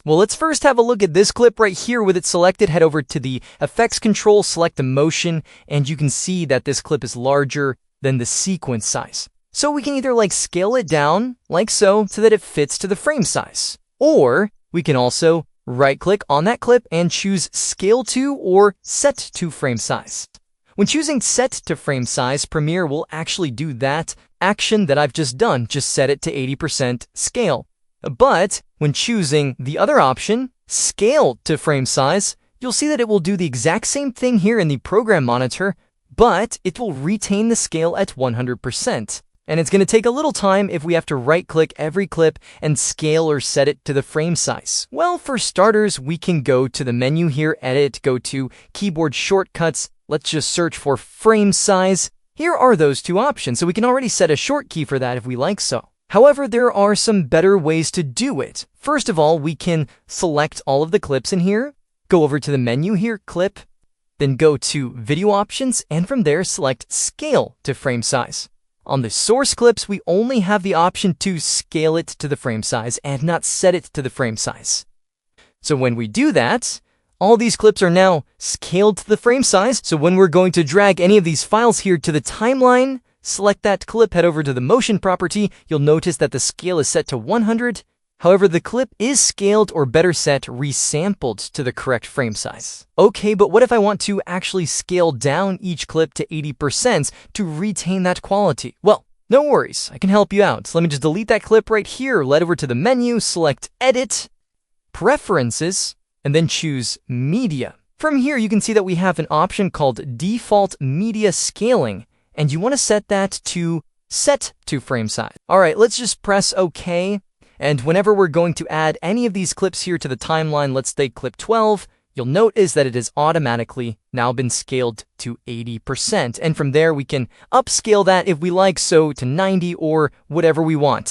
Well, let's first have a look at this clip right here with it selected. Head over to the effects control, select the motion, and you can see that this clip is larger than the sequence size. So we can either scale it down like so that it fits to the frame size. Or we can also right-click on that clip and choose Scale to or Set to Frame Size. When choosing Set to Frame Size, Premiere will actually do that action that I've just done, just set it to 80% scale. But when choosing the other option, Scale to Frame Size, you'll see that it will do the exact same thing here in the Program Monitor, but it will retain the scale at 100%. And it's going to take a little time if we have to right-click every clip and scale or set it to the frame size. Well, for starters, we can go to the menu here, Edit, go to Keyboard Shortcuts. Let's just search for Frame Size. Here are those two options, so we can already set a short key for that if we like so. However, there are some better ways to do it. First of all, we can select all of the clips in here, go over to the menu here, Clip, then go to Video Options, and from there, select Scale to Frame Size. On the source clips, we only have the option to scale it to the frame size and not set it to the frame size. So when we do that, all these clips are now scaled to the frame size. So when we're going to drag any of these files here to the timeline, select that clip, head over to the motion property, you'll notice that the scale is set to 100. However, the clip is scaled, or better set, resampled to the correct frame size. Okay, but what if I want to actually scale down each clip to 80% to retain that quality? Well, no worries, I can help you out. So let me just delete that clip right here, head over to the menu, select Edit, Preferences, and then choose Media. From here, you can see that we have an option called Default Media Scaling, and you want to set that to Set to Frame Size. All right, let's just press OK. And whenever we're going to add any of these clips here to the timeline, let's say clip 12, you'll notice that it has automatically now been scaled to 80%. And from there, we can upscale that if we like so to 90 or whatever we want.